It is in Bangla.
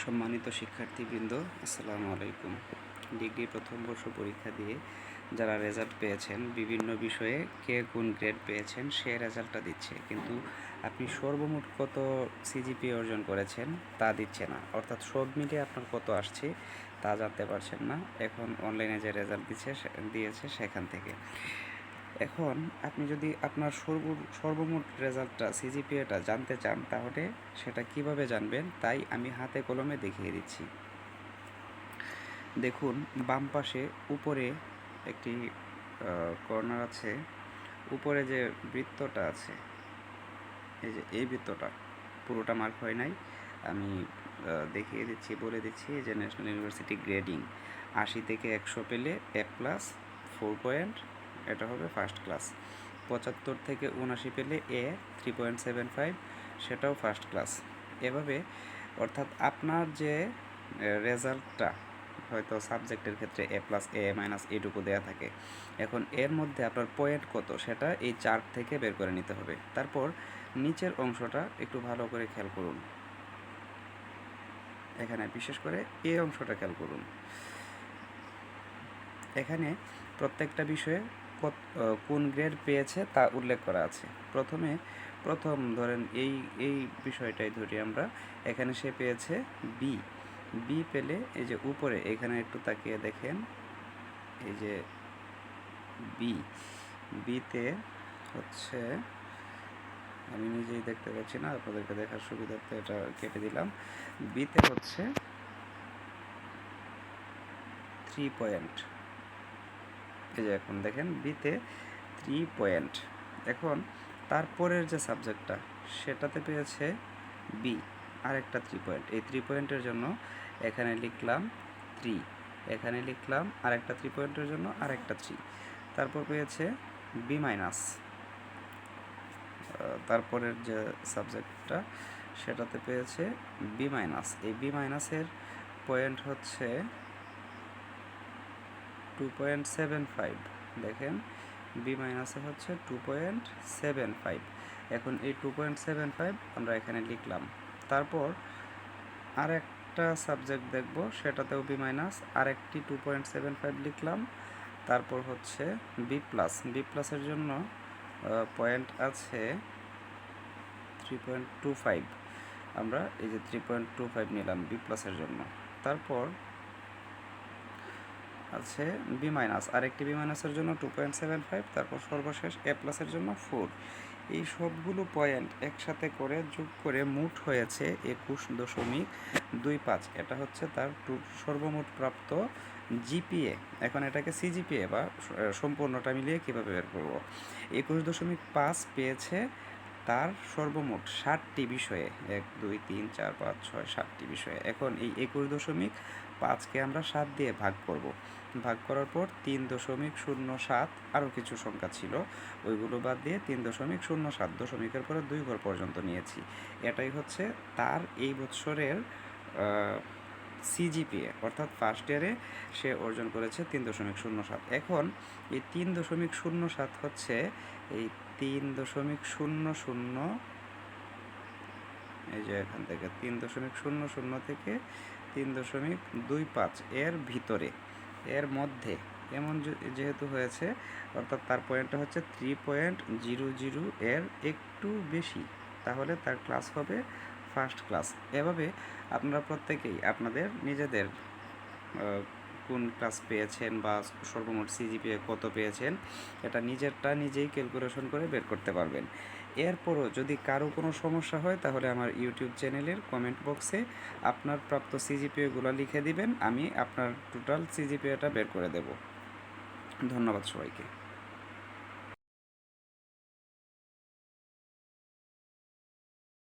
সম্মানিত শিক্ষার্থীবৃন্দ, আসসালামু আলাইকুম। ডিগ্রি প্রথম বর্ষ পরীক্ষা দিয়ে যারা রেজাল্ট পেয়েছেন, বিভিন্ন বিষয়ে কে কোন গ্রেড পেয়েছেন সে রেজাল্টটা দিচ্ছে, কিন্তু আপনি সর্বমোট কত সিজিপিএ অর্জন করেছেন তা দিচ্ছে না। অর্থাৎ সব মিলিয়ে আপনার কত আসছে তা জানতে পারছেন না এখন অনলাইনে যে রেজাল্ট দিয়েছে সেখান থেকে। এখন আপনি যদি আপনার সর্বমোট রেজাল্টটা সিজিপিএটা জানতে চান, তাহলে সেটা কিভাবে জানবেন তাই আমি হাতে কলমে দেখিয়ে দিচ্ছি। দেখুন, বাম পাশে উপরে একটি কর্নার আছে, উপরে যে বৃত্তটা আছে, এই যে এই বৃত্তটা পুরোটা মার্ক হয় নাই, আমি দেখিয়ে দিচ্ছি, বলে দিচ্ছি যে ন্যাশনাল ইউনিভার্সিটি গ্রেডিং 80 থেকে 100 পেলে A+ 4 পয়েন্ট, এটা হবে ফার্স্ট ক্লাস। 75 থেকে 79 পেলে A 3.75, সেটাও ফার্স্ট ক্লাস। এভাবে অর্থাৎ আপনার যে রেজাল্টটা হয়তো সাবজেক্টের ক্ষেত্রে A+, A- এইটুকু দেওয়া থাকে, এখন এর মধ্যে আপনার পয়েন্ট কত সেটা এই চার্ট থেকে বের করে নিতে হবে। তারপর নিচের অংশটা একটু ভালো করে খেয়াল করুন, এখানে বিশেষ করে এই অংশটা খেয়াল করুন। এখানে প্রত্যেকটা বিষয়ে কোন গ্রেড পেয়েছে তা উল্লেখ করা আছে। প্রথম ধরেন এই বিষয়টাই ধরি আমরা, এখানে সে পেয়েছে বি পেলে এই যে উপরে এখানে একটু তাকিয়ে দেখেন, এই যে বিতে হচ্ছে, আমি নিজেই দেখতে পাচ্ছি না, আপনাদেরকে দেখার সুবিধার্থে এটা কেটে দিলাম। বিতে হচ্ছে 3 পয়েন্ট, এই যে এখন দেখেন বিতে 3 পয়েন্ট। এখন তারপরের যে সাবজেক্টটা সেটাতে পেয়েছে বি আরেকটা 3 পয়েন্ট। এই 3 পয়েন্টের জন্য এখানে লিখলাম 3, এখানে লিখলাম আরেকটা 3 পয়েন্টের জন্য আরেকটা 3। তারপর পেয়েছে B-, তারপরের যে সাবজেক্টটা সেটাতে পেয়েছে B-। এই B-এর পয়েন্ট হচ্ছে 2.75, দেখেন B- হচ্ছে 2.75। এখন এই 2.75 আমরা এখানে লিখলাম। তারপর আরেকটা সাবজেক্ট দেখব, সেটাতেও B-, আরেকটি 2.75 লিখলাম। তারপর হচ্ছে B+এর জন্য পয়েন্ট আছে 3.25, আমরা এই যে 3.25 নিলাম B+এর জন্য। তারপর আছে B-, আরেকটি B-এর জন্য 2.75, তারপর সর্বশেষ A+এর জন্য 4। এই সবগুলো পয়েন্ট একসাথে করে যোগ করে মোট হয়েছে 21.25। এটা হচ্ছে তার সর্বমোট প্রাপ্ত জিপিএ। এখন এটাকে সিজিপিএ বা সম্পূর্ণটা মিলিয়ে কীভাবে বের করব। 21.5 পেয়েছে তার সর্বমোট 60টি বিষয়ে, 1 2 3 4 5 6 7টি বিষয়ে। এখন এই 21.5কে আমরা 7 দিয়ে ভাগ করব। ভাগ করার পর 3.07, আরও কিছু সংখ্যা ছিল ওইগুলো বাদ দিয়ে 3.07, দশমিকের পরে 2 ঘর পর্যন্ত নিয়েছি। এটাই হচ্ছে তার এই বছরের সিজিপিএ, অর্থাৎ ফার্স্ট ইয়ারে সে অর্জন করেছে 3.07। এখন এই 3.07 হচ্ছে এই 3.00, এই যে এখান থেকে 3.00 থেকে 3.25 এর ভিতরে, এর মধ্যে এমন যেহেতু হয়েছে, অর্থাৎ তার পয়েন্টটা হচ্ছে 3.00 এর একটু বেশি, তাহলে তার ক্লাস হবে ফার্স্ট ক্লাস। এভাবে আপনারা প্রত্যেকেই আপনাদের নিজেদের কোন ক্লাস পেয়েছেন বা সর্বমোট সিজিপিএ কত পেয়েছেন এটা নিজেরটা নিজেই ক্যালকুলেশন করে বের করতে পারবেন। এরপরও যদি কারো কোনো সমস্যা হয়, তাহলে আমার ইউটিউব চ্যানেলের কমেন্ট বক্সে আপনার প্রাপ্ত সিজিপিএগুলো লিখে দিবেন, আমি আপনার টোটাল সিজিপিএটা বের করে দেব। ধন্যবাদ সবাইকে।